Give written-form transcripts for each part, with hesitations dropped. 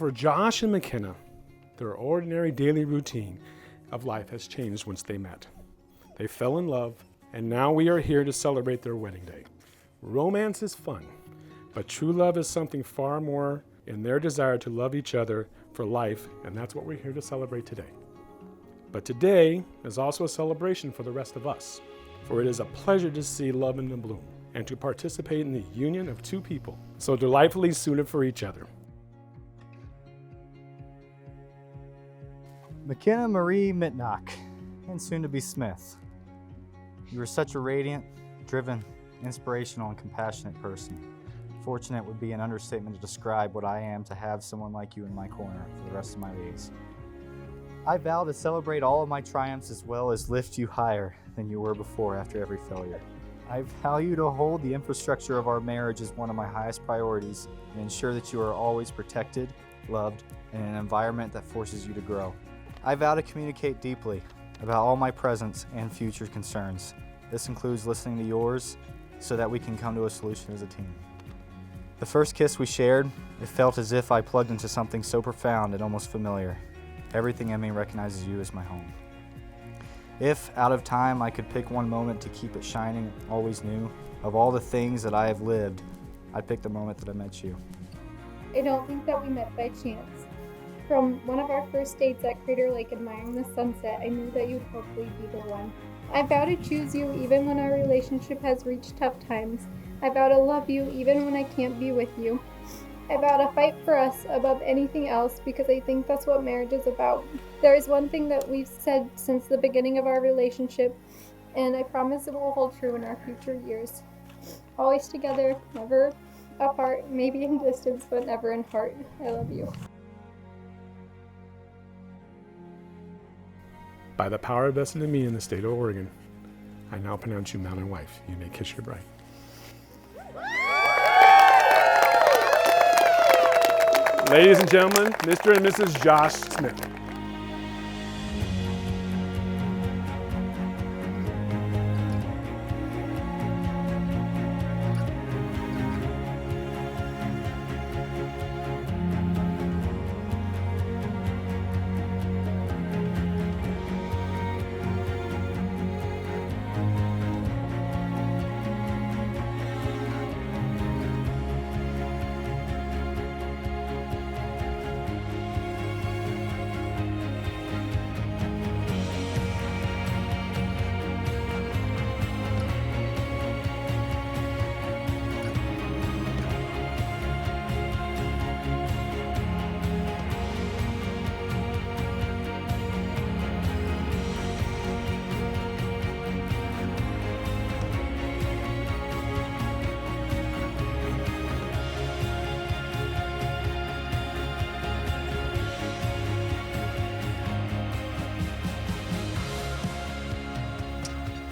For Josh and MaKenna, their ordinary daily routine of life has changed once they met. They fell in love, and now we are here to celebrate their wedding day. Romance is fun, but true love is something far more in their desire to love each other for life, and that's what we're here to celebrate today. But today is also a celebration for the rest of us, for it is a pleasure to see love in the bloom and to participate in the union of two people so delightfully suited for each other. MaKenna Marie Mitnock, and soon to be Smith. You are such a radiant, driven, inspirational, and compassionate person. Fortunate would be an understatement to describe what I am to have someone like you in my corner for the rest of my days. I vow to celebrate all of my triumphs as well as lift you higher than you were before after every failure. I vow you to hold the infrastructure of our marriage as one of my highest priorities and ensure that you are always protected, loved, and in an environment that forces you to grow. I vow to communicate deeply about all my present and future concerns. This includes listening to yours so that we can come to a solution as a team. The first kiss we shared, it felt as if I plugged into something so profound and almost familiar. Everything in me recognizes you as my home. If, out of time, I could pick one moment to keep it shining, always new, of all the things that I have lived, I'd pick the moment that I met you. I don't think that we met by chance. From one of our first dates at Crater Lake admiring the sunset, I knew that you'd hopefully be the one. I vow to choose you even when our relationship has reached tough times. I vow to love you even when I can't be with you. I vow to fight for us above anything else because I think that's what marriage is about. There is one thing that we've said since the beginning of our relationship, and I promise it will hold true in our future years. Always together, never apart, maybe in distance, but never in heart. I love you. By the power vested in me in the state of Oregon, I now pronounce you man and wife. You may kiss your bride. Ladies and gentlemen, Mr. and Mrs. Josh Smith.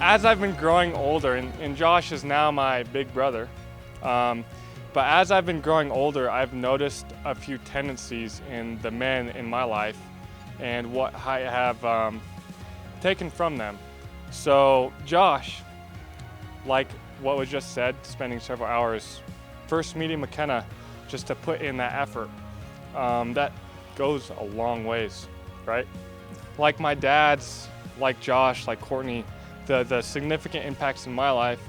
As I've been growing older, and Josh is now my big brother, but as I've been growing older, I've noticed a few tendencies in the men in my life and what I have taken from them. So Josh, like what was just said, spending several hours, first meeting MaKenna, just to put in that effort, that goes a long ways, right? Like my dad's, like Josh, like Courtney, the significant impacts in my life,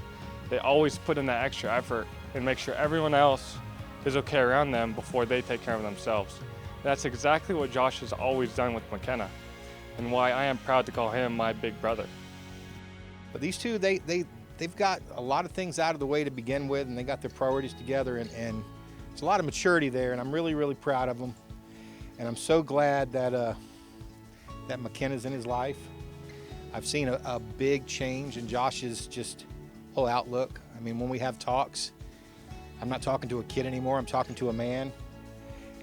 they always put in that extra effort and make sure everyone else is okay around them before they take care of themselves. That's exactly what Josh has always done with MaKenna, and why I am proud to call him my big brother. But these two, they've got a lot of things out of the way to begin with, and they got their priorities together, and it's a lot of maturity there, and I'm really, really proud of them. And I'm so glad that that MaKenna's in his life. I've seen a big change in Josh's just whole outlook. I mean, when we have talks, I'm not talking to a kid anymore, I'm talking to a man.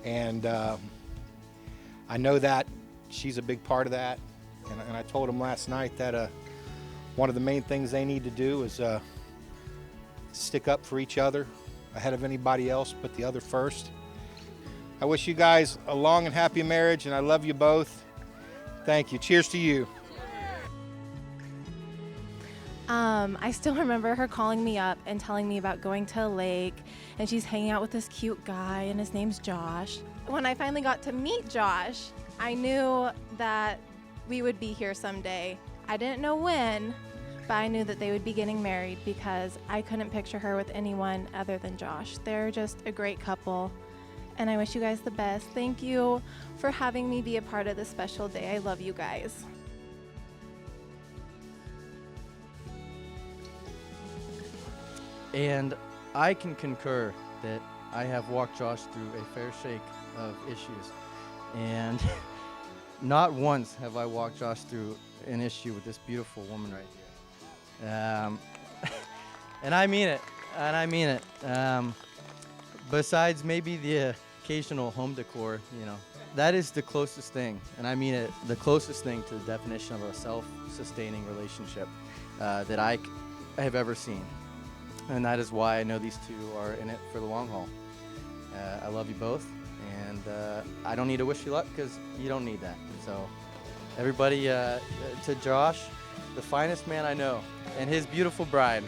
And I know that she's a big part of that. And I told him last night that one of the main things they need to do is stick up for each other ahead of anybody else, put the other first. I wish you guys a long and happy marriage, and I love you both. Thank you. Cheers to you. I still remember her calling me up and telling me about going to a lake, and she's hanging out with this cute guy, and his name's Josh. when I finally got to meet Josh, I knew that we would be here someday. I didn't know when, but I knew that they would be getting married because I couldn't picture her with anyone other than Josh. They're just a great couple, and I wish you guys the best. Thank you for having me be a part of this special day. I love you guys. And I can concur that I have walked Josh through a fair shake of issues. And not once have I walked Josh through an issue with this beautiful woman right here. And I mean it. And I mean it. Besides maybe the occasional home decor, you know, that is the closest thing, and I mean it, the closest thing to the definition of a self-sustaining relationship that I have ever seen. And that is why I know these two are in it for the long haul. I love you both, and I don't need to wish you luck because you don't need that. So everybody, to Josh, the finest man I know, and his beautiful bride.